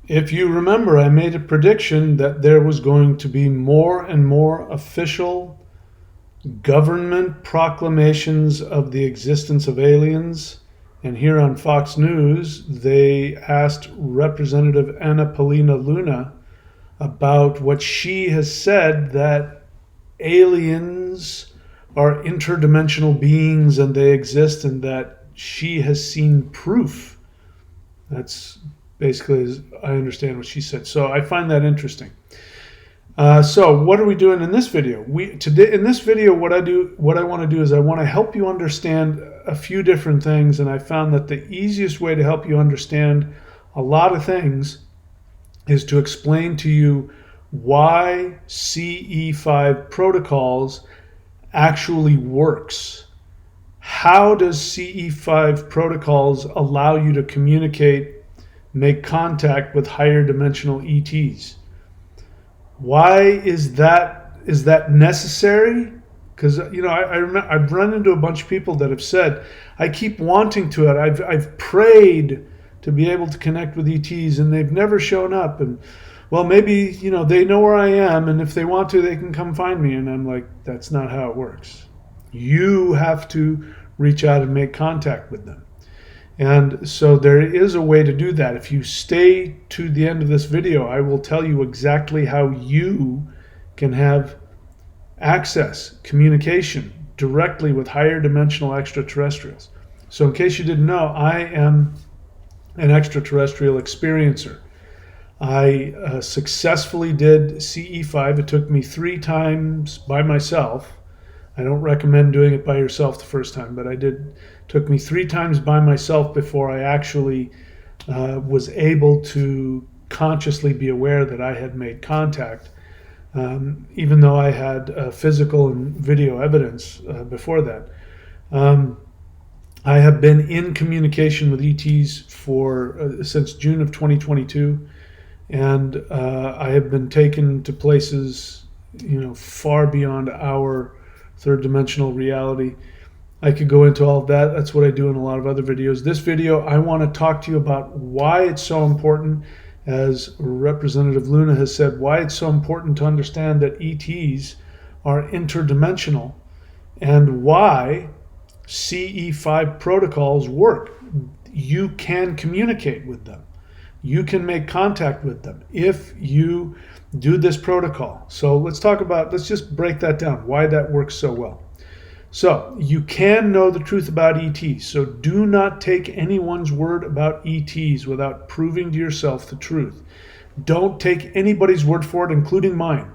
If you remember, I made a prediction that there was going to be more and more official government proclamations of the existence of aliens. And here on Fox News, they asked Representative Anna Paulina Luna about what she has said, that aliens are interdimensional beings and they exist, and that she has seen proof. That's basically, as I understand what she said. So I find that interesting. So what are we doing in this video? In this video, what I want to do is I want to help you understand a few different things, and I found that the easiest way to help you understand a lot of things is to explain to you why CE5 protocols actually works. How does CE5 protocols allow you to communicate, make contact with higher dimensional ETs? Why is that necessary? Because I've run into a bunch of people that have said, I keep wanting to it. I've prayed to be able to connect with ETs, and they've never shown up. And well, maybe they know where I am, and if they want to, they can come find me. And I'm like, that's not how it works. You have to reach out and make contact with them. And so there is a way to do that. If you stay to the end of this video, I will tell you exactly how you can have access, communication directly with higher dimensional extraterrestrials. So in case you didn't know, I am an extraterrestrial experiencer. I successfully did CE5. It took me 3 times by myself. I don't recommend doing it by yourself the first time, but I did. Took me 3 times by myself before I actually was able to consciously be aware that I had made contact, even though I had physical and video evidence before that. I have been in communication with ETs since June of 2022, and I have been taken to places, far beyond our third dimensional reality. I could go into all of that. That's what I do in a lot of other videos. This video, I want to talk to you about why it's so important, as Representative Luna has said, why it's so important to understand that ETs are interdimensional, and why CE5 protocols work. You can communicate with them. You can make contact with them if you do this protocol. So let's just break that down, why that works so well. So you can know the truth about ETs. So do not take anyone's word about ETs without proving to yourself the truth. Don't take anybody's word for it, including mine.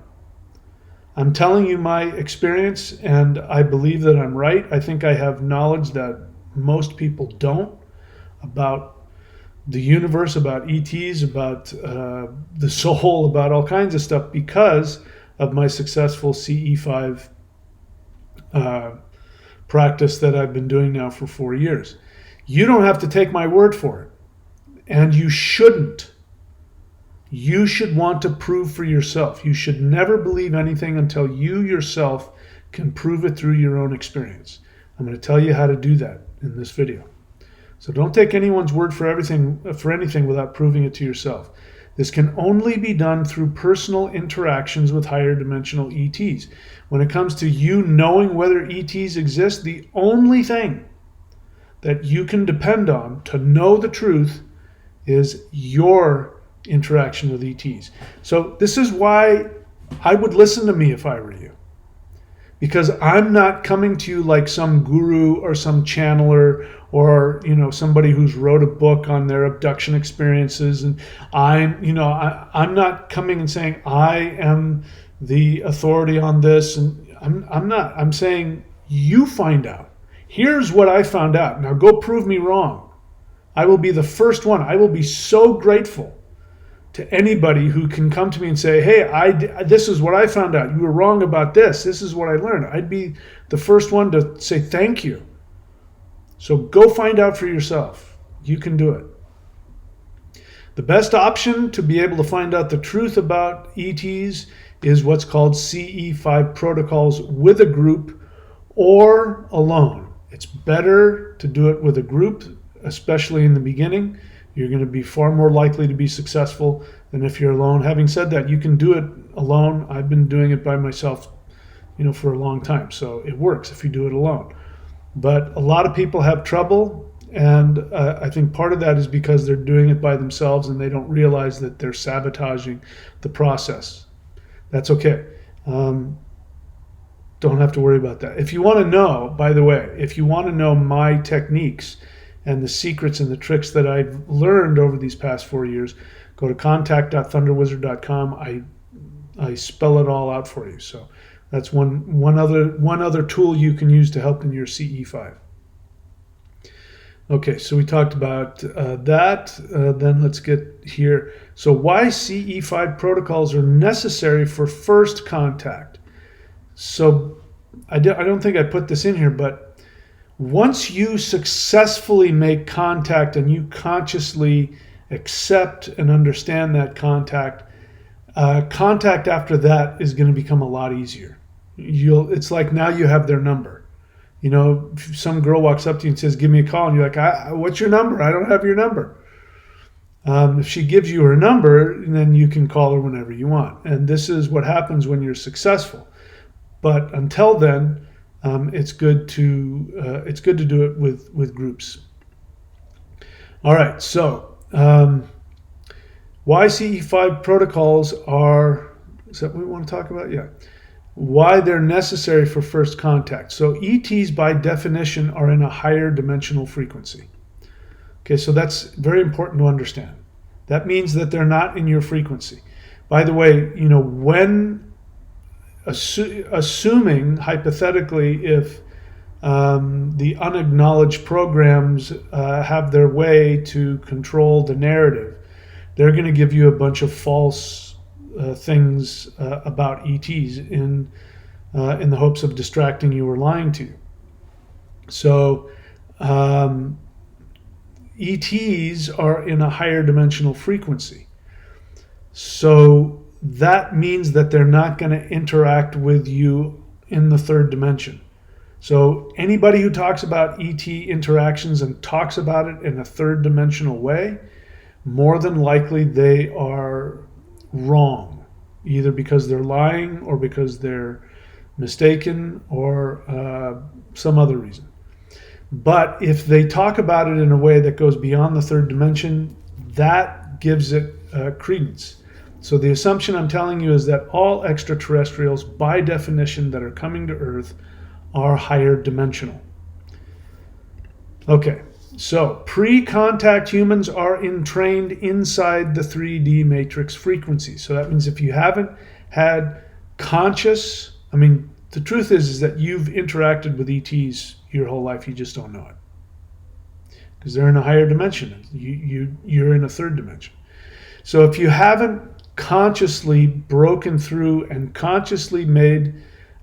I'm telling you my experience, and I believe that I'm right. I think I have knowledge that most people don't about the universe, about ETs, about the soul, about all kinds of stuff, because of my successful CE5 practice that I've been doing now for 4 years. You don't have to take my word for it, and you shouldn't. You should want to prove for yourself. You should never believe anything until you yourself can prove it through your own experience. I'm going to tell you how to do that in this video. So don't take anyone's word for anything without proving it to yourself. This can only be done through personal interactions with higher dimensional ETs. When it comes to you knowing whether ETs exist, the only thing that you can depend on to know the truth is your interaction with ETs. So this is why I would listen to me if I were you. Because I'm not coming to you like some guru or some channeler or somebody who's wrote a book on their abduction experiences, and I'm not coming and saying I am the authority on this, and I'm not. I'm saying you find out. Here's what I found out. Now go prove me wrong. I will be the first one. I will be so grateful to anybody who can come to me and say, hey, this is what I found out. You were wrong about this. This is what I learned. I'd be the first one to say thank you. So go find out for yourself. You can do it. The best option to be able to find out the truth about ETs is what's called CE5 protocols with a group or alone. It's better to do it with a group, especially in the beginning. You're going to be far more likely to be successful than if you're alone. Having said that, you can do it alone. I've been doing it by myself, for a long time. So it works if you do it alone. But a lot of people have trouble, and I think part of that is because they're doing it by themselves and they don't realize that they're sabotaging the process. That's okay. Don't have to worry about that. If you want to know, by the way, if you want to know my techniques and the secrets and the tricks that I've learned over these past 4 years, go to contact.thunderwizard.com. I spell it all out for you. So that's one other tool you can use to help in your CE5. Okay, so we talked about that. Then let's get here. So why CE5 protocols are necessary for first contact. So I don't think I put this in here, but once you successfully make contact and you consciously accept and understand that contact after that is going to become a lot easier. It's like now you have their number. If some girl walks up to you and says, "Give me a call," and you're like, "What's your number? I don't have your number." If she gives you her number, then you can call her whenever you want. And this is what happens when you're successful. But until then, it's good to do it with groups. All right. So why CE5 protocols are? Is that what we want to talk about? Yeah. Why they're necessary for first contact. So ETs by definition are in a higher dimensional frequency. Okay, so that's very important to understand. That means that they're not in your frequency. By the way, when assuming hypothetically if the unacknowledged programs have their way to control the narrative, they're going to give you a bunch of false things about ETs in the hopes of distracting you or lying to you. So ETs are in a higher dimensional frequency. So that means that they're not going to interact with you in the third dimension. So anybody who talks about ET interactions and talks about it in a third dimensional way, more than likely they are wrong, either because they're lying or because they're mistaken or some other reason. But if they talk about it in a way that goes beyond the third dimension, that gives it credence. So the assumption I'm telling you is that all extraterrestrials, by definition, that are coming to Earth are higher dimensional. Okay. So pre-contact humans are entrained inside the 3D matrix frequency. So that means if you haven't had the truth is that you've interacted with ETs your whole life, you just don't know it. Because they're in a higher dimension. You're in a third dimension. So if you haven't consciously broken through and consciously made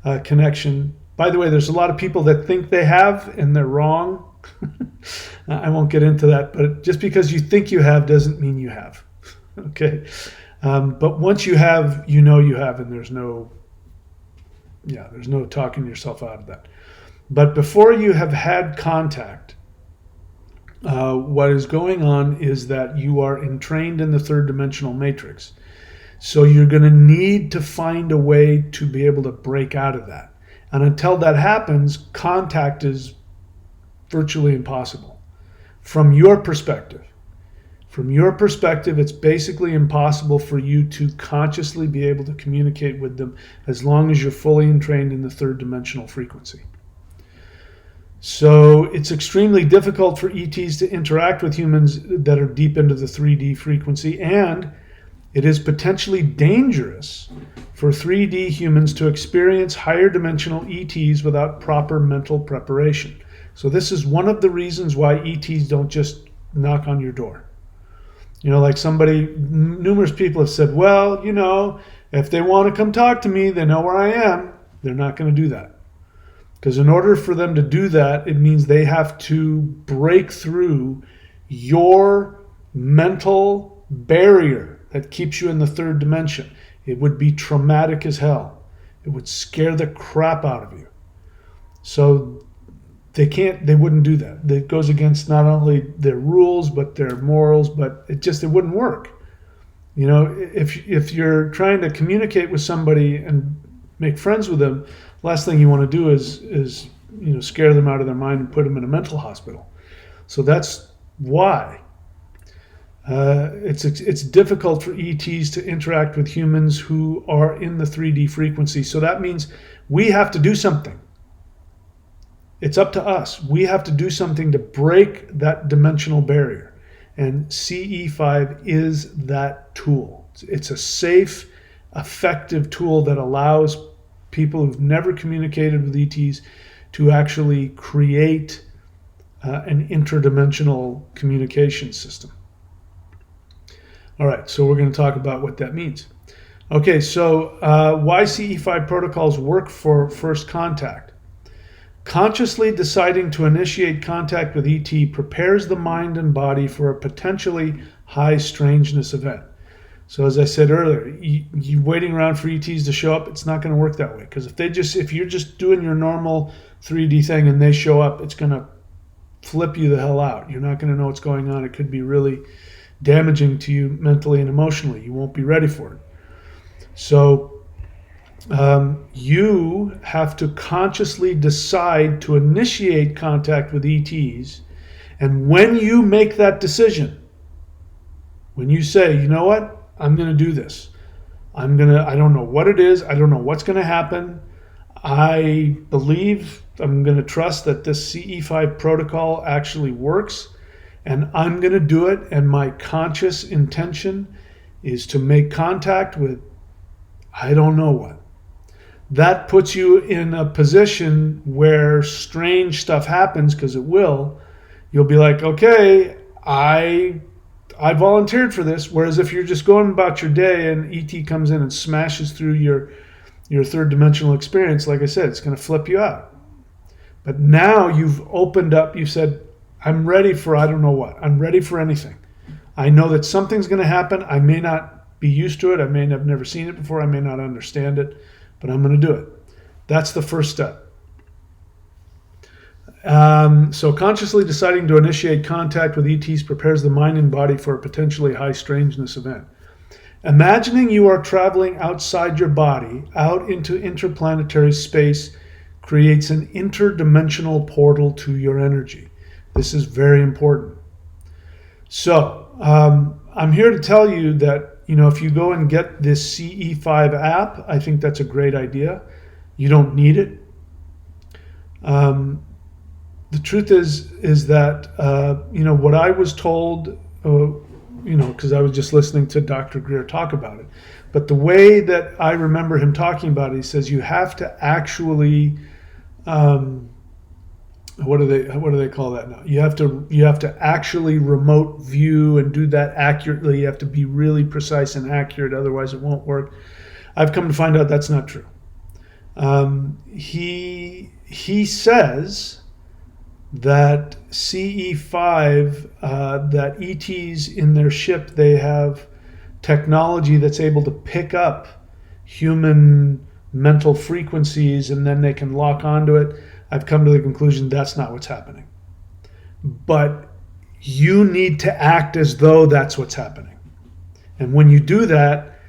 a connection, by the way, there's a lot of people that think they have and they're wrong. I won't get into that, but just because you think you have doesn't mean you have. Okay. But once you have, you have, and there's no talking yourself out of that. But before you have had contact, what is going on is that you are entrained in the third dimensional matrix. So you're going to need to find a way to be able to break out of that. And until that happens, contact is virtually impossible. From your perspective, it's basically impossible for you to consciously be able to communicate with them as long as you're fully entrained in the third dimensional frequency. So it's extremely difficult for ETs to interact with humans that are deep into the 3D frequency, and it is potentially dangerous for 3D humans to experience higher dimensional ETs without proper mental preparation. So this is one of the reasons why ETs don't just knock on your door. Like numerous people have said, well, if they want to come talk to me, they know where I am. They're not going to do that. Because in order for them to do that, it means they have to break through your mental barrier that keeps you in the third dimension. It would be traumatic as hell. It would scare the crap out of you. So They wouldn't do that. That goes against not only their rules, but their morals, but it wouldn't work. You know, if you're trying to communicate with somebody and make friends with them, last thing you want to do is scare them out of their mind and put them in a mental hospital. So that's why it's difficult for ETs to interact with humans who are in the 3D frequency. So that means we have to do something. It's up to us. We have to do something to break that dimensional barrier. And CE5 is that tool. It's a safe, effective tool that allows people who've never communicated with ETs to actually create an interdimensional communication system. All right, so we're going to talk about what that means. Okay, so why CE5 protocols work for first contact. Consciously deciding to initiate contact with ET prepares the mind and body for a potentially high strangeness event. So as I said earlier, you waiting around for ETs to show up, it's not going to work that way. Because if you're just doing your normal 3D thing and they show up, it's going to flip you the hell out. You're not going to know what's going on. It could be really damaging to you mentally and emotionally. You won't be ready for it. So you have to consciously decide to initiate contact with ETs. And when you make that decision, when you say, you know what, I'm going to do this. I don't know what it is. I don't know what's going to happen. I'm going to trust that this CE5 protocol actually works, and I'm going to do it. And my conscious intention is to make contact with I don't know what. That puts you in a position where strange stuff happens, because it will. You'll be like, okay, I volunteered for this. Whereas if you're just going about your day and ET comes in and smashes through your third dimensional experience, like I said, it's going to flip you out. But now you've opened up, you've said, I'm ready for I don't know what. I'm ready for anything. I know that something's going to happen. I may not be used to it. I may have never seen it before. I may not understand it, but I'm going to do it. That's the first step. So consciously deciding to initiate contact with ETs prepares the mind and body for a potentially high strangeness event. Imagining you are traveling outside your body, out into interplanetary space, creates an interdimensional portal to your energy. This is very important. So I'm here to tell you that, if you go and get this CE5 app, I think that's a great idea. You don't need it. The truth is that, what I was told, because I was just listening to Dr. Greer talk about it. But the way that I remember him talking about it, he says you have to actually, what do they call that now? You have to actually remote view and do that accurately. You have to be really precise and accurate, otherwise it won't work. I've come to find out that's not true. He says that CE5, that ETs in their ship, they have technology that's able to pick up human mental frequencies, and then they can lock onto it. I've come to the conclusion that's not what's happening. But you need to act as though that's what's happening. And when you do that,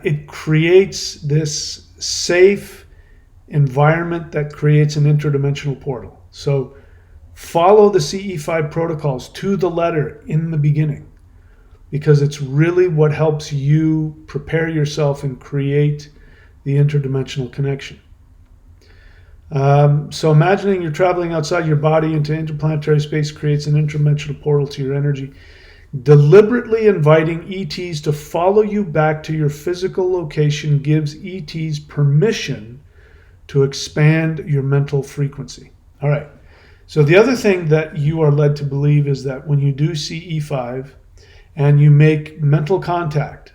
it creates this safe environment that creates an interdimensional portal. So follow the CE5 protocols to the letter in the beginning, because it's really what helps you prepare yourself and create the interdimensional connection. So imagining you're traveling outside your body into interplanetary space creates an interdimensional portal to your energy. Deliberately inviting ETs to follow you back to your physical location gives ETs permission to expand your mental frequency. All right. So the other thing that you are led to believe is that when you do CE5 and you make mental contact,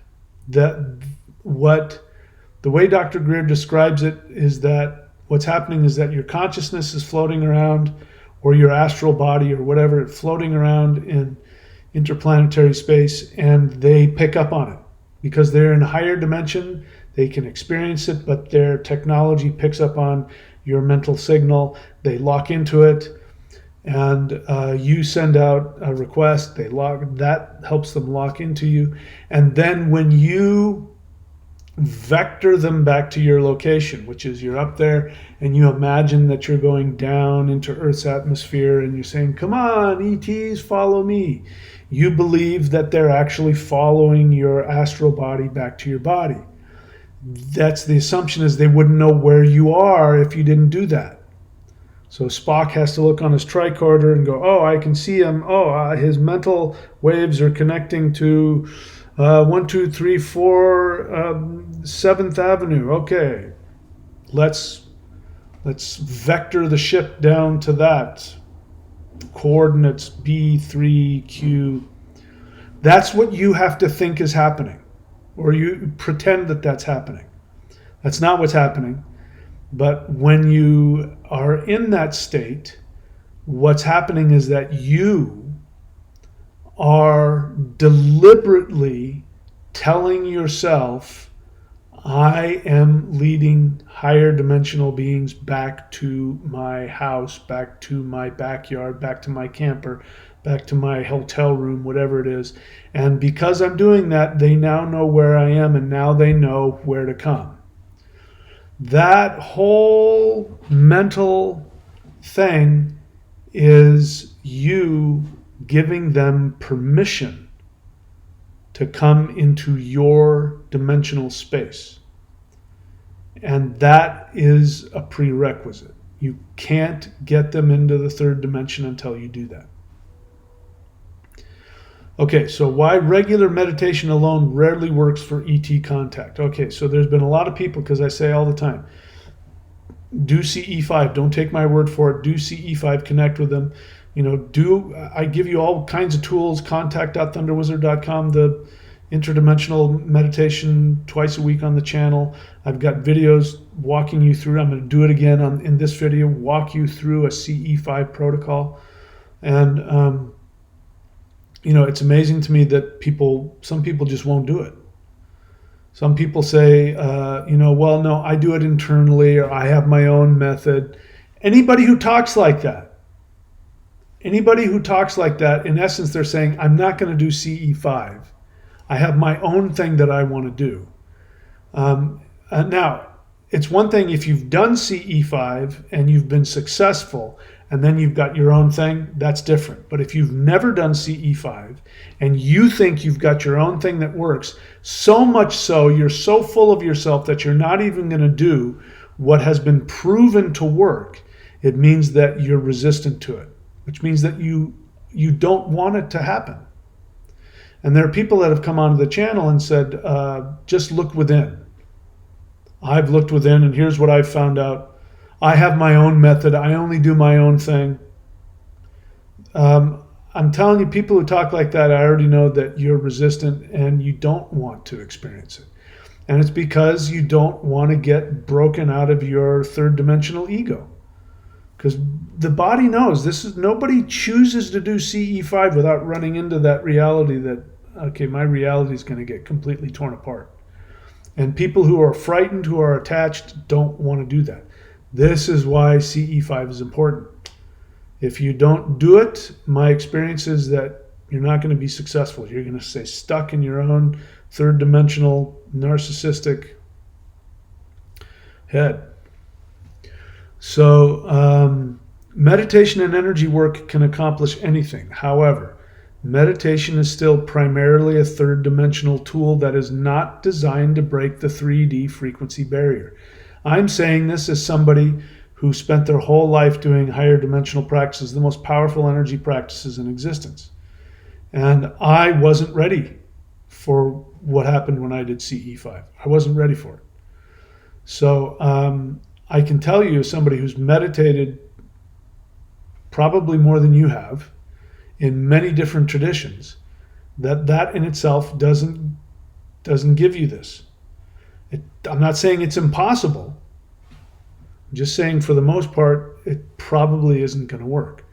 that the way Dr. Greer describes it is that what's happening is that your consciousness is floating around, or your astral body or whatever, floating around in interplanetary space, and they pick up on it because they're in a higher dimension. They can experience it, but their technology picks up on your mental signal. They lock into it, and you send out a request. That helps them lock into you, and then when you vector them back to your location, which is you're up there and you imagine that you're going down into Earth's atmosphere and you're saying, "Come on, ETs, follow me." You believe that they're actually following your astral body back to your body. That's the assumption, is they wouldn't know where you are if you didn't do that. So Spock has to look on his tricorder and go, "Oh, I can see him. Oh, his mental waves are connecting to 1, 2, 3, 4, 7th Avenue. Okay, let's vector the ship down to that. Coordinates B3Q." That's what you have to think is happening, or you pretend that that's happening. That's not what's happening. But when you are in that state, what's happening is that you are deliberately telling yourself, "I am leading higher dimensional beings back to my house, back to my backyard, back to my camper, back to my hotel room," whatever it is. And because I'm doing that, they now know where I am, and now they know where to come. That whole mental thing is you giving them permission to come into your dimensional space. And that is a prerequisite. You can't get them into the third dimension until you do that. Okay, so why regular meditation alone rarely works for ET contact? Okay, so there's been a lot of people, because I say all the time, do CE5. Don't take my word for it. Do CE5. Connect with them. I give you all kinds of tools. Contact.thunderwizard.com, the interdimensional meditation twice a week on the channel. I've got videos walking you through. I'm going to do it again in this video, walk you through a CE5 protocol. And, it's amazing to me that some people just won't do it. Some people say, "Well, no, I do it internally, or I have my own method." Anybody who talks like that, in essence, they're saying, "I'm not going to do CE5. I have my own thing that I want to do." Now, it's one thing if you've done CE5 and you've been successful, and then you've got your own thing, that's different. But if you've never done CE5 and you think you've got your own thing that works, so much so, you're so full of yourself that you're not even going to do what has been proven to work, it means that you're resistant to it, which means that you don't want it to happen. And there are people that have come onto the channel and said, "Just look within." I've looked within, and here's what I've found out. I have my own method. I only do my own thing. I'm telling you, people who talk like that, I already know that you're resistant and you don't want to experience it. And it's because you don't want to get broken out of your third dimensional ego. Because the body knows nobody chooses to do CE5 without running into that reality that, okay, my reality is going to get completely torn apart. And people who are frightened, who are attached, don't want to do that. This is why CE5 is important. If you don't do it, my experience is that you're not going to be successful. You're going to stay stuck in your own third dimensional narcissistic head. So meditation and energy work can accomplish anything. However, meditation is still primarily a third dimensional tool that is not designed to break the 3D frequency barrier. I'm saying this as somebody who spent their whole life doing higher dimensional practices, the most powerful energy practices in existence. And I wasn't ready for what happened when I did CE5. I wasn't ready for it. So I can tell you, as somebody who's meditated probably more than you have in many different traditions, that in itself doesn't give you this. I'm not saying it's impossible. I'm just saying for the most part, it probably isn't going to work.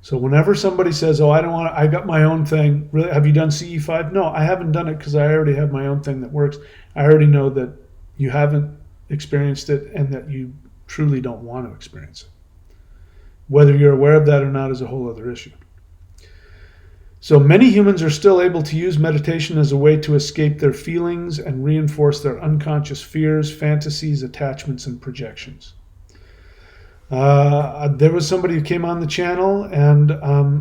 So whenever somebody says, "Oh, I got my own thing," really, have you done CE5? No, I haven't done it because I already have my own thing that works. I already know that you haven't experienced it and that you truly don't want to experience it. Whether you're aware of that or not is a whole other issue. So many humans are still able to use meditation as a way to escape their feelings and reinforce their unconscious fears, fantasies, attachments, and projections. There was somebody who came on the channel, and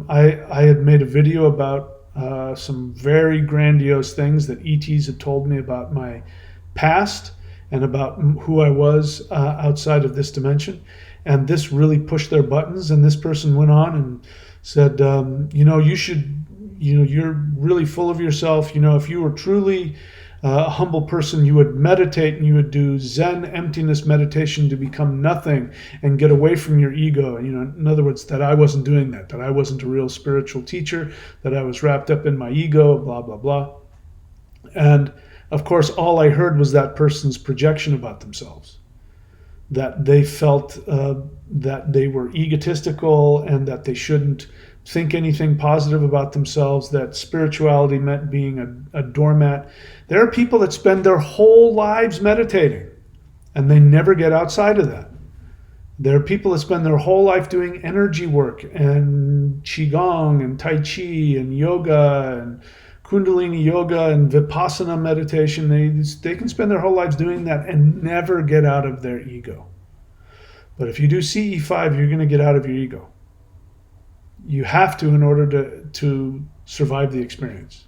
I had made a video about some very grandiose things that ETs had told me about my past and about who I was outside of this dimension. And this really pushed their buttons. And this person went on and said, you should, you're really full of yourself. If you were truly a humble person, you would meditate and you would do Zen emptiness meditation to become nothing and get away from your ego. In other words, that I wasn't doing that I wasn't a real spiritual teacher, that I was wrapped up in my ego, blah, blah, blah. And of course, all I heard was that person's projection about themselves, that they felt that they were egotistical and that they shouldn't think anything positive about themselves, that spirituality meant being a doormat. There are people that spend their whole lives meditating and they never get outside of that. There are people that spend their whole life doing energy work and Qigong and Tai Chi and yoga and Kundalini yoga and Vipassana meditation. They can spend their whole lives doing that and never get out of their ego. But if you do CE5, you're going to get out of your ego. You have to in order to survive the experience.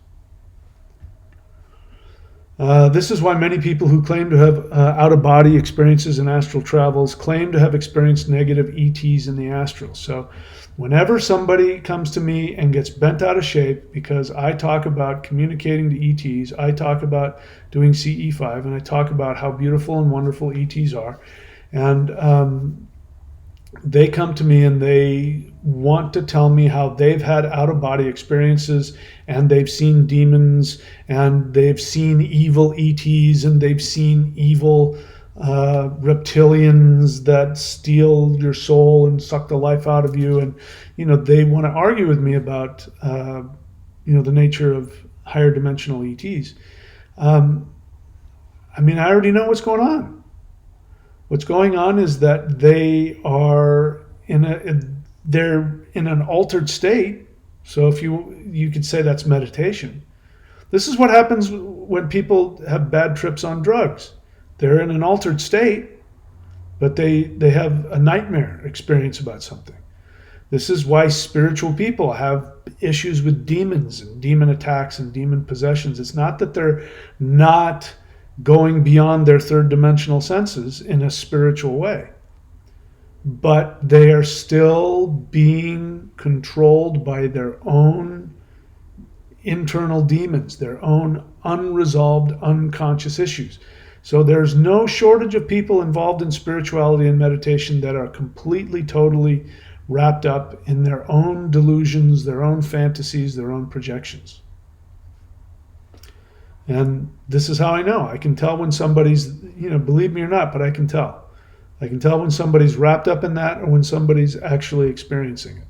This is why many people who claim to have out-of-body experiences and astral travels claim to have experienced negative ETs in the astral. So whenever somebody comes to me and gets bent out of shape because I talk about communicating to ETs, I talk about doing CE5, and I talk about how beautiful and wonderful ETs are, and they come to me and they want to tell me how they've had out-of-body experiences and they've seen demons and they've seen evil ETs and they've seen evil reptilians that steal your soul and suck the life out of you. And, they want to argue with me about, the nature of higher dimensional ETs. I already know what's going on. What's going on is that they are they're in an altered state. So if you could say that's meditation. This is what happens when people have bad trips on drugs. They're in an altered state, but they have a nightmare experience about something. This is why spiritual people have issues with demons and demon attacks and demon possessions. It's not that they're not going beyond their third dimensional senses in a spiritual way, but they are still being controlled by their own internal demons, their own unresolved unconscious issues. So there's no shortage of people involved in spirituality and meditation that are completely, totally wrapped up in their own delusions, their own fantasies, their own projections. And this is how I know. I can tell when somebody's, believe me or not, but I can tell. I can tell when somebody's wrapped up in that or when somebody's actually experiencing it.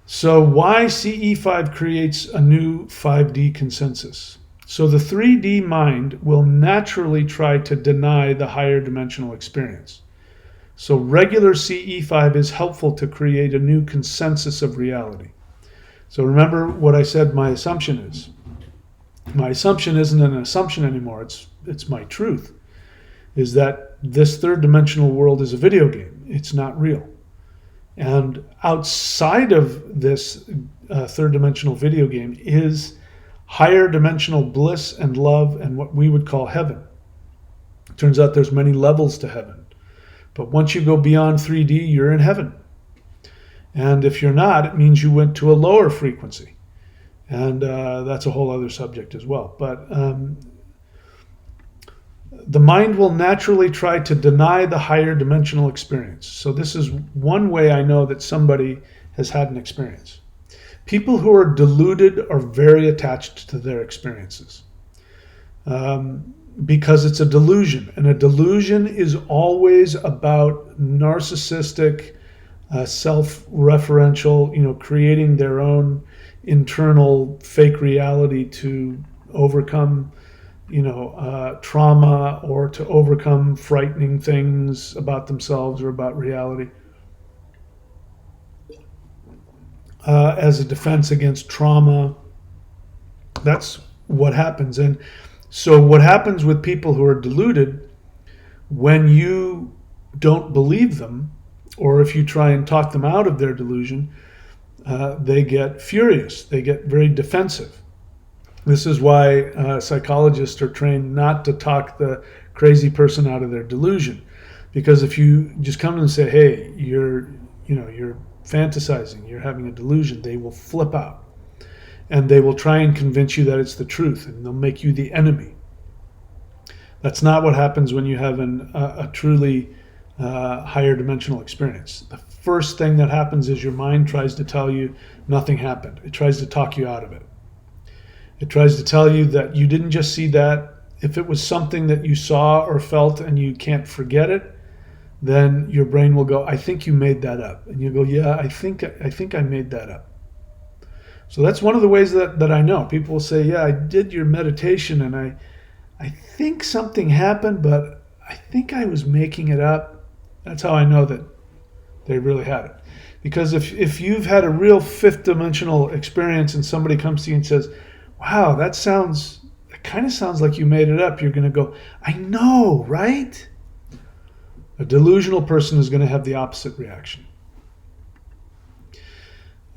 So why CE5 creates a new 5D consensus? So the 3D mind will naturally try to deny the higher dimensional experience. So regular CE5 is helpful to create a new consensus of reality. So remember what I said my assumption is. My assumption isn't an assumption anymore. It's my truth, is that this third dimensional world is a video game. It's not real. And outside of this third dimensional video game is higher dimensional bliss and love and what we would call heaven. It turns out there's many levels to heaven. But once you go beyond 3D, you're in heaven. And if you're not, it means you went to a lower frequency. And that's a whole other subject as well. But the mind will naturally try to deny the higher dimensional experience. So this is one way I know that somebody has had an experience. People who are deluded are very attached to their experiences because it's a delusion. And a delusion is always about narcissistic, self-referential, creating their own internal fake reality to overcome trauma or to overcome frightening things about themselves or about reality, as a defense against trauma. That's what happens. And so, what happens with people who are deluded, when you don't believe them, or if you try and talk them out of their delusion, they get furious. They get very defensive. This is why psychologists are trained not to talk the crazy person out of their delusion, because if you just come to them and say, "Hey, you're fantasizing, you're having a delusion," they will flip out, and they will try and convince you that it's the truth, and they'll make you the enemy. That's not what happens when you have a truly higher dimensional experience. The first thing that happens is your mind tries to tell you nothing happened. It tries to talk you out of it. It tries to tell you that you didn't just see that. If it was something that you saw or felt and you can't forget it, then your brain will go, "I think you made that up." And you go, "Yeah, I think I made that up." So that's one of the ways that I know. People will say, "Yeah, I did your meditation and I think something happened, but I think I was making it up." That's how I know that they really had it. Because if you've had a real fifth dimensional experience and somebody comes to you and says, "Wow, that kind of sounds like you made it up," you're going to go, "I know, right?" A delusional person is going to have the opposite reaction.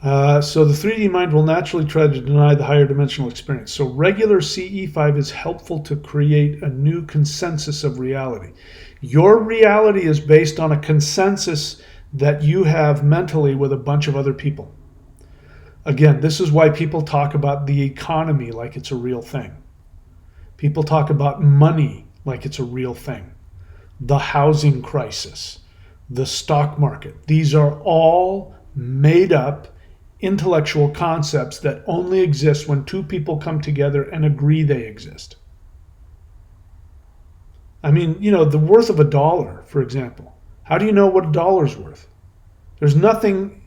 So the 3D mind will naturally try to deny the higher dimensional experience. So regular CE5 is helpful to create a new consensus of reality. Your reality is based on a consensus that you have mentally with a bunch of other people. Again, this is why people talk about the economy like it's a real thing. People talk about money like it's a real thing. The housing crisis, the stock market. These are all made up intellectual concepts that only exist when two people come together and agree they exist. I mean, the worth of a dollar, for example. How do you know what a dollar's worth? There's nothing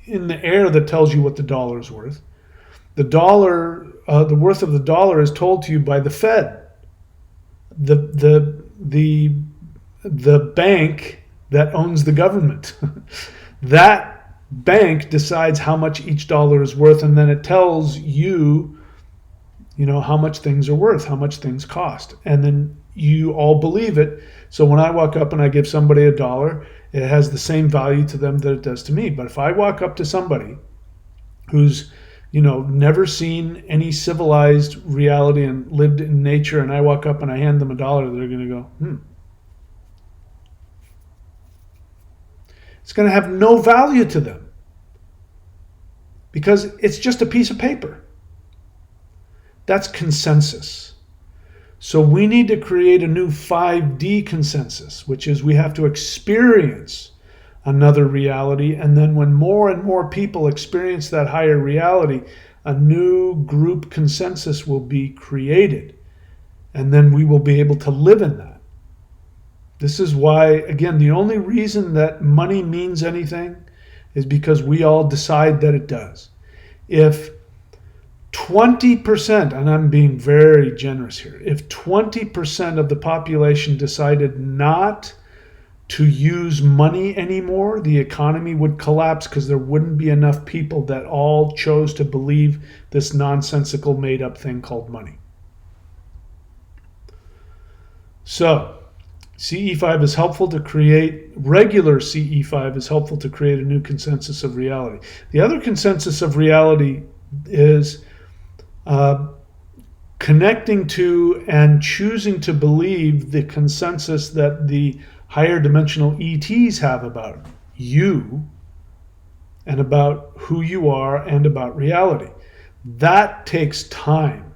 in the air that tells you what the dollar is worth. The worth of the dollar is told to you by the Fed, the bank that owns the government. That bank decides how much each dollar is worth, and then it tells you, how much things are worth, how much things cost, and then you all believe it. So when I walk up and I give somebody a dollar, it has the same value to them that it does to me. But if I walk up to somebody who's never seen any civilized reality and lived in nature, and I walk up and I hand them a dollar, they're going to go, It's going to have no value to them because it's just a piece of paper. That's consensus. So we need to create a new 5D consensus, which is we have to experience another reality. And then when more and more people experience that higher reality, a new group consensus will be created. And then we will be able to live in that. This is why, again, the only reason that money means anything is because we all decide that it does. If 20%, and I'm being very generous here, if 20% of the population decided not to use money anymore, the economy would collapse because there wouldn't be enough people that all chose to believe this nonsensical made-up thing called money. So, CE5 is helpful to create, regular CE5 is helpful to create a new consensus of reality. The other consensus of reality is connecting to and choosing to believe the consensus that the higher dimensional ETs have about you and about who you are and about reality. That takes time.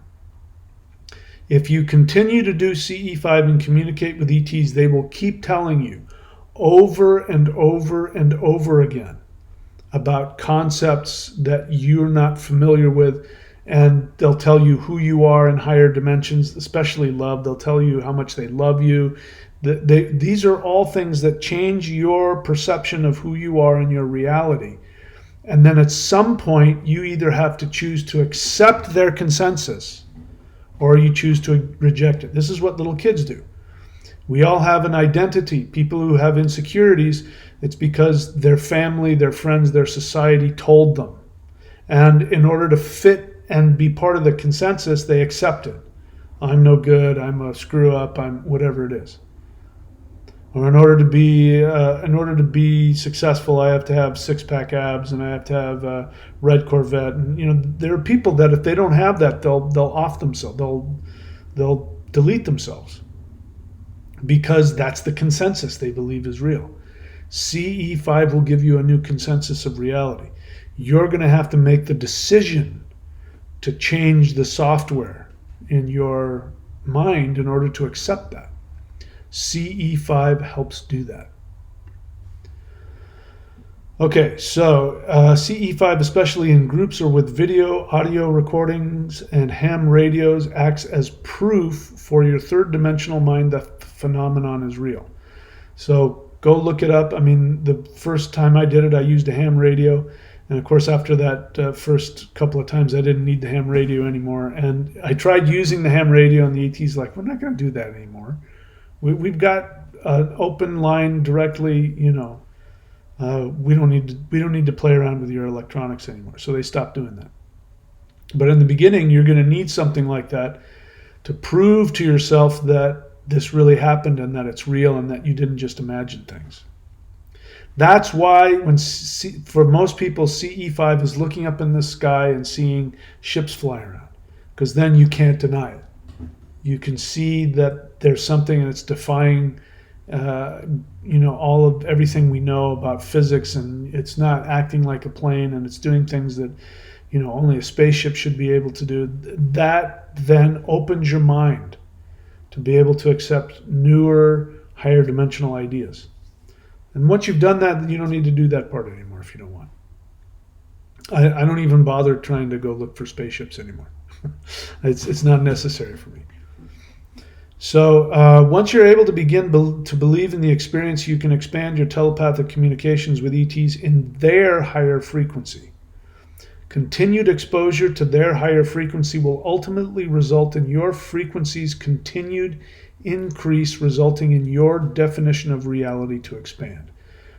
If you continue to do CE5 and communicate with ETs, they will keep telling you over and over and over again about concepts that you're not familiar with, and they'll tell you who you are in higher dimensions, especially love. They'll tell you how much they love you. These are all things that change your perception of who you are in your reality. And then at some point, you either have to choose to accept their consensus or you choose to reject it. This is what little kids do. We all have an identity. People who have insecurities, it's because their family, their friends, their society told them. And in order to fit and be part of the consensus, they accept it. I'm no good, I'm a screw up, I'm whatever it is. Or in order to be successful, I have to have six-pack abs and I have to have a red Corvette. And there are people that if they don't have that, they'll off themselves. They'll delete themselves because that's the consensus they believe is real. CE5 will give you a new consensus of reality. You're going to have to make the decision to change the software in your mind in order to accept that. CE5 helps do that. Okay, so CE5, especially in groups or with video, audio recordings, and ham radios, acts as proof for your third dimensional mind that the phenomenon is real. So go look it up. I mean, the first time I did it, I used a ham radio. And of course, after that first couple of times, I didn't need the ham radio anymore. And I tried using the ham radio, and the ET's like, we're not going to do that anymore. We've got an open line directly, we don't need to play around with your electronics anymore. So they stopped doing that. But in the beginning, you're going to need something like that to prove to yourself that this really happened and that it's real and that you didn't just imagine things. That's why for most people, CE5 is looking up in the sky and seeing ships fly around, because then you can't deny it. You can see that there's something and it's defying all of everything we know about physics, and it's not acting like a plane, and it's doing things that only a spaceship should be able to do. That then opens your mind to be able to accept newer, higher dimensional ideas. And once you've done that, then you don't need to do that part anymore if you don't want. I don't even bother trying to go look for spaceships anymore. It's not necessary for me. So once you're able to begin to believe in the experience, you can expand your telepathic communications with ETs in their higher frequency. Continued exposure to their higher frequency will ultimately result in your frequency's continued increase, resulting in your definition of reality to expand.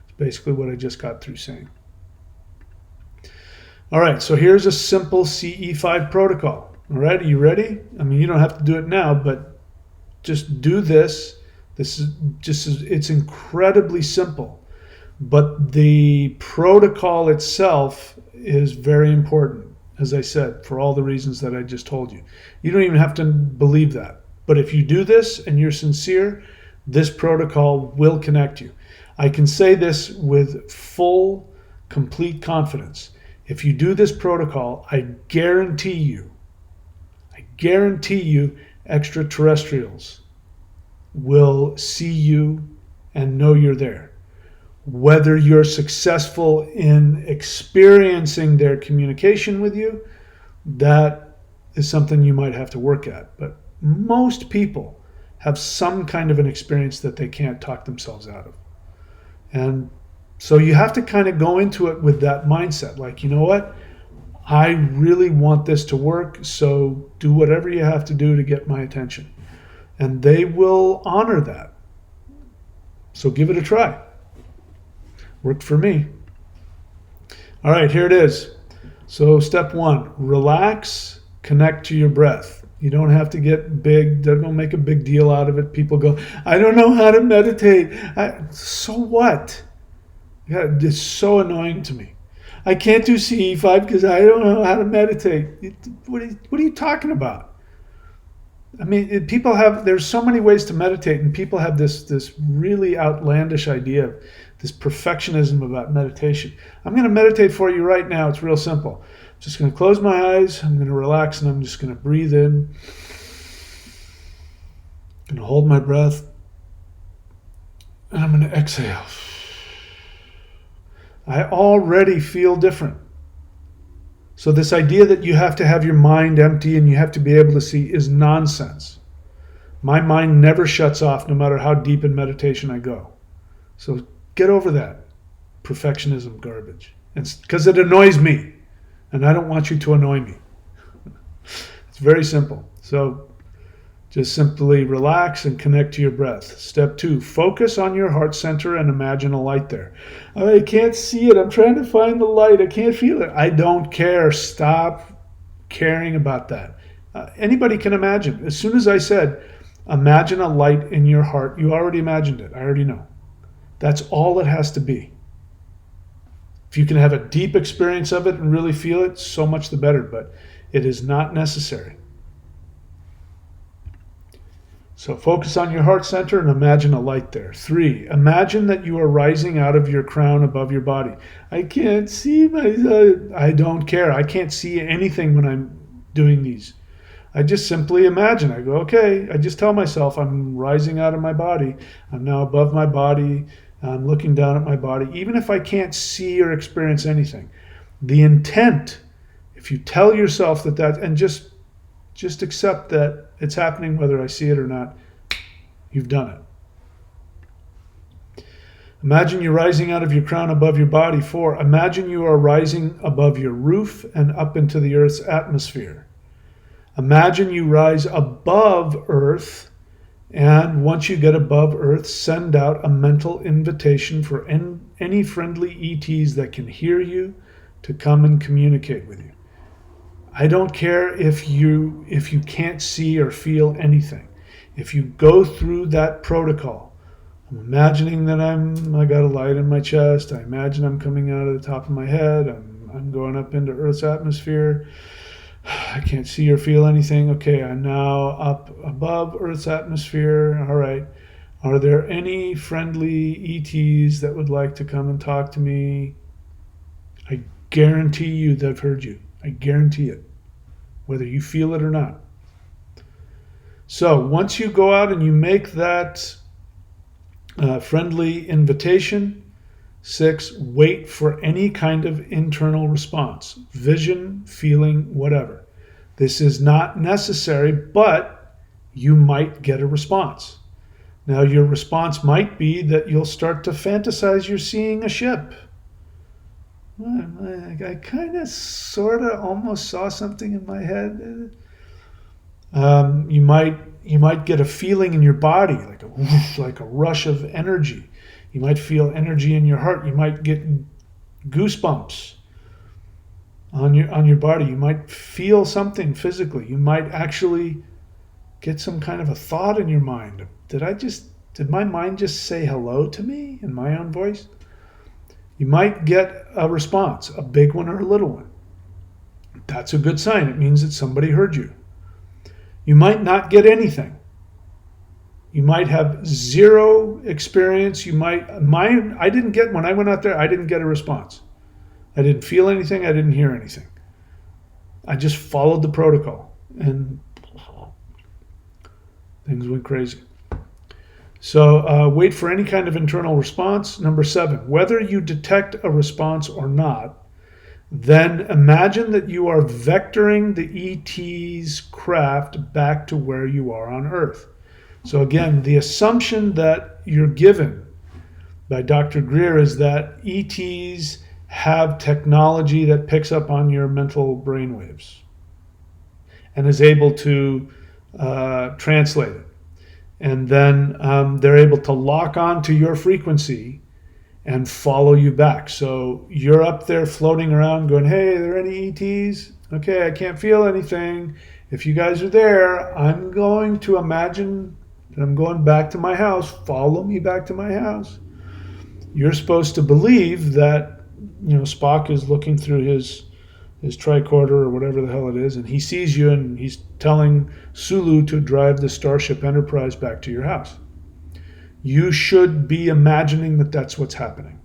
It's basically what I just got through saying. All right, so here's a simple CE5 protocol. All right, are you ready? I mean, you don't have to do it now, but just do this. It's incredibly simple, but the protocol itself is very important, as I said, for all the reasons that I just told you. You don't even have to believe that, but if you do this and you're sincere, this protocol will connect you. I can say this with full, complete confidence. If you do this protocol, I guarantee you, extraterrestrials will see you and know you're there. Whether you're successful in experiencing their communication with you, that is something you might have to work at. But most people have some kind of an experience that they can't talk themselves out of. And so you have to kind of go into it with that mindset. Like, you know what? I really want this to work, so do whatever you have to do to get my attention. And they will honor that. So give it a try. Worked for me. All right, here it is. So step 1, relax, connect to your breath. You don't have to get big. Don't make a big deal out of it. People go, I don't know how to meditate. So what? Yeah, it's so annoying to me. I can't do CE5 because I don't know how to meditate. What are you talking about? I mean, there's so many ways to meditate, and people have this really outlandish idea of this perfectionism about meditation. I'm going to meditate for you right now. It's real simple. I'm just going to close my eyes. I'm going to relax, and I'm just going to breathe in. I'm going to hold my breath, and I'm going to exhale. I already feel different. So this idea that you have to have your mind empty and you have to be able to see is nonsense. My mind never shuts off no matter how deep in meditation I go. So get over that perfectionism garbage. It's because it annoys me, and I don't want you to annoy me. It's very simple. So Just simply relax and connect to your breath. Step 2, focus on your heart center and imagine a light there. I can't see it. I'm trying to find the light. I can't feel it. I don't care. Stop caring about that. Anybody can imagine. As soon as I said, imagine a light in your heart, you already imagined it. I already know. That's all it has to be. If you can have a deep experience of it and really feel it, so much the better, but it is not necessary. So focus on your heart center and imagine a light there. 3, imagine that you are rising out of your crown above your body. I can't see I don't care. I can't see anything when I'm doing these. I just simply imagine. I go, okay, I just tell myself I'm rising out of my body. I'm now above my body. I'm looking down at my body. Even if I can't see or experience anything. The intent, if you tell yourself that, and just accept that it's happening whether I see it or not, you've done it. Imagine you're rising out of your crown above your body. 4, imagine you are rising above your roof and up into the Earth's atmosphere. Imagine you rise above Earth, and once you get above Earth, send out a mental invitation for any friendly ETs that can hear you to come and communicate with you. I don't care if you can't see or feel anything. If you go through that protocol, I'm imagining that I got a light in my chest. I imagine I'm coming out of the top of my head. I'm going up into Earth's atmosphere. I can't see or feel anything. Okay, I'm now up above Earth's atmosphere. All right. Are there any friendly ETs that would like to come and talk to me? I guarantee you they've heard you. I guarantee it, whether you feel it or not. So once you go out and you make that friendly invitation, 6, wait for any kind of internal response, vision, feeling, whatever. This is not necessary, but you might get a response. Now, your response might be that you'll start to fantasize you're seeing a ship. I kind of, sort of, almost saw something in my head. You might get a feeling in your body, like a whoosh, like a rush of energy. You might feel energy in your heart. You might get goosebumps on your body. You might feel something physically. You might actually get some kind of a thought in your mind. Did my mind just say hello to me in my own voice? You might get a response, a big one or a little one. That's a good sign. It means that somebody heard you. You might not get anything. You might have zero experience. I didn't get, when I went out there, I didn't get a response. I didn't feel anything. I didn't hear anything. I just followed the protocol and things went crazy. So wait for any kind of internal response. Number 7, whether you detect a response or not, then imagine that you are vectoring the ET's craft back to where you are on Earth. So again, the assumption that you're given by Dr. Greer is that ETs have technology that picks up on your mental brainwaves and is able to translate it. And then they're able to lock on to your frequency and follow you back. So you're up there floating around going, hey, are there any ETs? Okay, I can't feel anything. If you guys are there, I'm going to imagine that I'm going back to my house. Follow me back to my house. You're supposed to believe that, Spock is looking through his tricorder or whatever the hell it is, and he sees you and he's telling Sulu to drive the Starship Enterprise back to your house. You should be imagining that that's what's happening.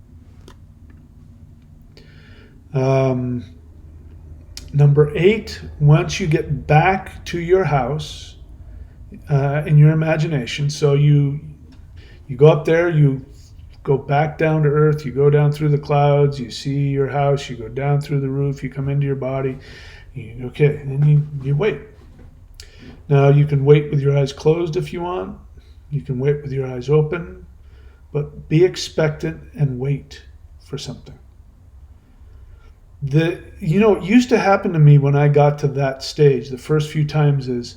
Number 8, once you get back to your house in your imagination, so you go up there, you go back down to Earth, you go down through the clouds, you see your house, you go down through the roof, you come into your body, and then you wait. Now you can wait with your eyes closed if you want, you can wait with your eyes open, but be expectant and wait for something. It used to happen to me when I got to that stage, the first few times, is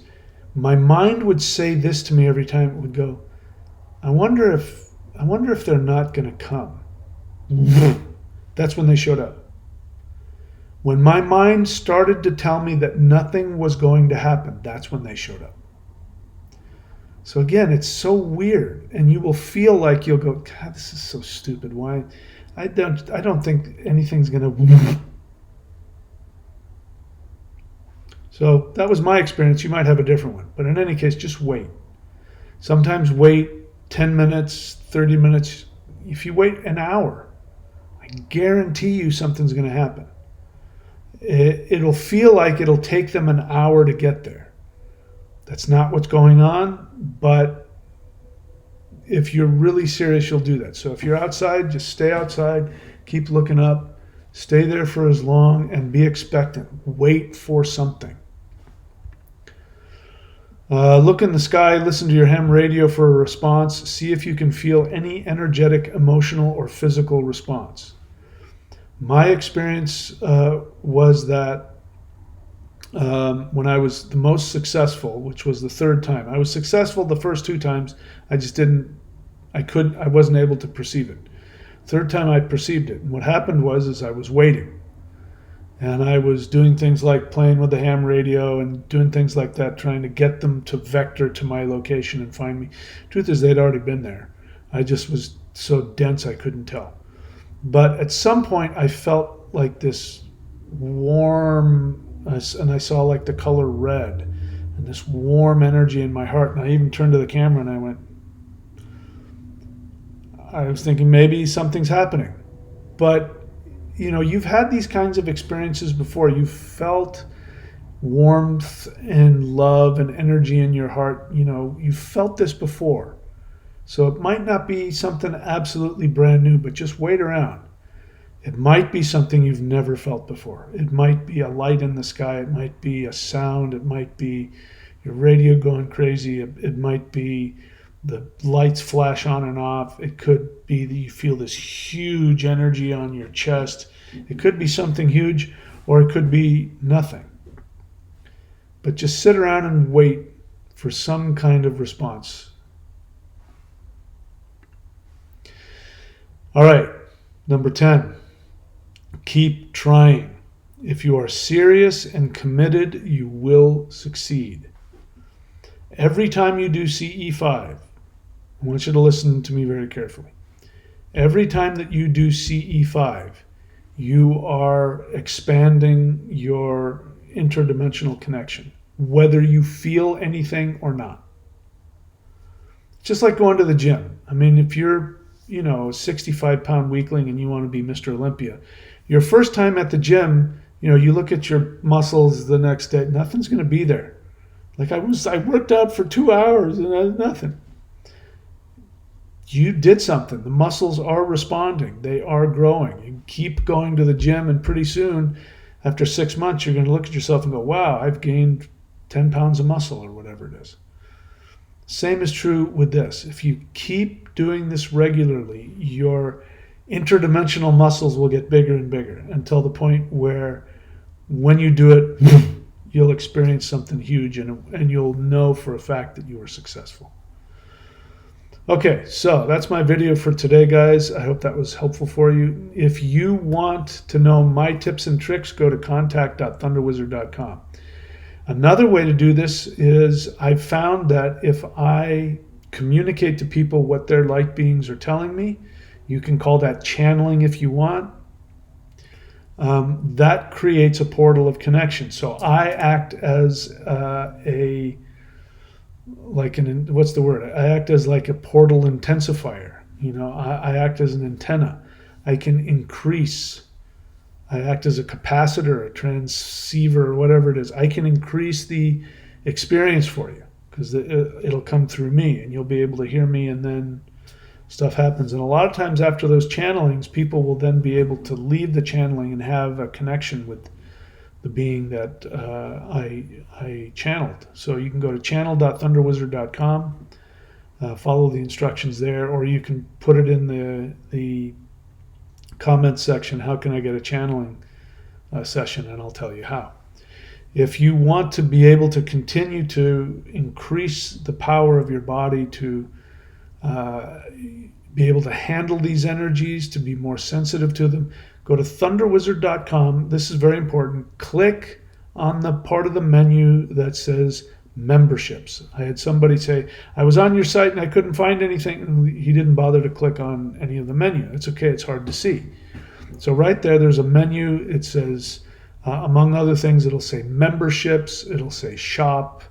my mind would say this to me every time. It would go, I wonder if they're not going to come. That's when they showed up. When my mind started to tell me that nothing was going to happen, that's when they showed up. So again, it's so weird, and you will feel like you'll go, God, this is so stupid. Why? I don't think anything's going to. So that was my experience. You might have a different one, but in any case, just wait. Sometimes wait 10 minutes, 30 minutes. If you wait an hour, I guarantee you something's going to happen. It'll feel like it'll take them an hour to get there. That's not what's going on, but if you're really serious, you'll do that. So if you're outside, just stay outside, keep looking up, stay there for as long, and be expectant. Wait for something. Look in the sky, listen to your ham radio for a response. See if you can feel any energetic, emotional, or physical response. My experience was that when I was the most successful, which was the third time. I was successful the first two times. I wasn't able to perceive it. Third time I perceived it. And what happened was I was waiting. And I was doing things like playing with the ham radio and doing things like that, trying to get them to vector to my location and find me. Truth is, they'd already been there. I just was so dense I couldn't tell. But at some point, I felt like this warm, and I saw like the color red, and this warm energy in my heart. And I even turned to the camera and I was thinking maybe something's happening. But you've had these kinds of experiences before. You've felt warmth and love and energy in your heart. You've felt this before. So it might not be something absolutely brand new, but just wait around. It might be something you've never felt before. It might be a light in the sky. It might be a sound. It might be your radio going crazy. It might be the lights flash on and off. It could be that you feel this huge energy on your chest. It could be something huge, or it could be nothing. But just sit around and wait for some kind of response. All right, number 10, keep trying. If you are serious and committed, you will succeed. Every time you do CE5, I want you to listen to me very carefully. Every time that you do CE5, you are expanding your interdimensional connection, whether you feel anything or not. It's just like going to the gym. I mean, if you're a 65-pound weakling and you want to be Mr. Olympia, your first time at the gym, you look at your muscles the next day, nothing's going to be there. Like I worked out for 2 hours and nothing. You did something. The muscles are responding. They are growing. You keep going to the gym, and pretty soon, after 6 months, you're going to look at yourself and go, wow, I've gained 10 pounds of muscle or whatever it is. Same is true with this. If you keep doing this regularly, your interdimensional muscles will get bigger and bigger until the point where when you do it, you'll experience something huge and you'll know for a fact that you were successful. Okay, so that's my video for today, guys. I hope that was helpful for you. If you want to know my tips and tricks, go to contact.thunderwizard.com. Another way to do this is I've found that if I communicate to people what their light beings are telling me, you can call that channeling if you want. That creates a portal of connection. So I act as I act as like a portal intensifier. I act as an antenna. I can increase. I act as a capacitor, a transceiver, or whatever it is. I can increase the experience for you because it'll come through me and you'll be able to hear me, and then stuff happens. And a lot of times after those channelings, people will then be able to leave the channeling and have a connection with the being that I channeled. So you can go to channel.thunderwizard.com, follow the instructions there, or you can put it in the comments section, how can I get a channeling session, and I'll tell you how. If you want to be able to continue to increase the power of your body to be able to handle these energies, to be more sensitive to them, go to thunderwizard.com. This is very important. Click on the part of the menu that says memberships. I had somebody say, I was on your site and I couldn't find anything. And he didn't bother to click on any of the menu. It's okay, it's hard to see. So right there's a menu. It says, among other things, it'll say memberships, it'll say shop,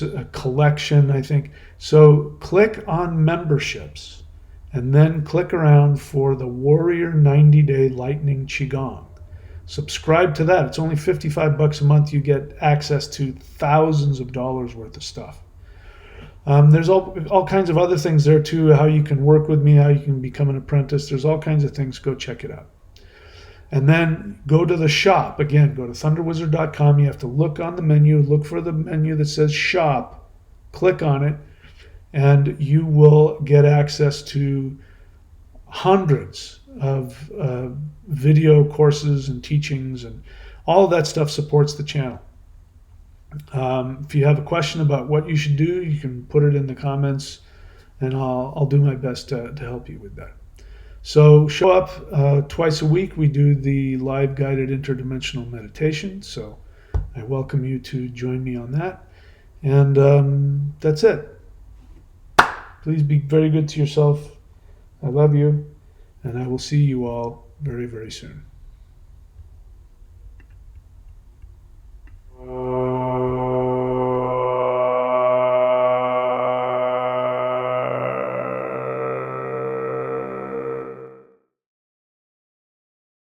a collection, I think. So click on memberships and then click around for the Warrior 90-Day Lightning Qigong. Subscribe to that. It's only $55 a month. You get access to thousands of dollars worth of stuff. There's all kinds of other things there too, how you can work with me, how you can become an apprentice. There's all kinds of things. Go check it out. And then go to the shop. Again, go to thunderwizard.com. You have to look on the menu, look for the menu that says shop, click on it, and you will get access to hundreds of video courses and teachings, and all of that stuff supports the channel. If you have a question about what you should do, you can put it in the comments, and I'll do my best to help you with that. So show up twice a week. We do the live guided interdimensional meditation. So I welcome you to join me on that. And that's it. Please be very good to yourself. I love you. And I will see you all very, very soon.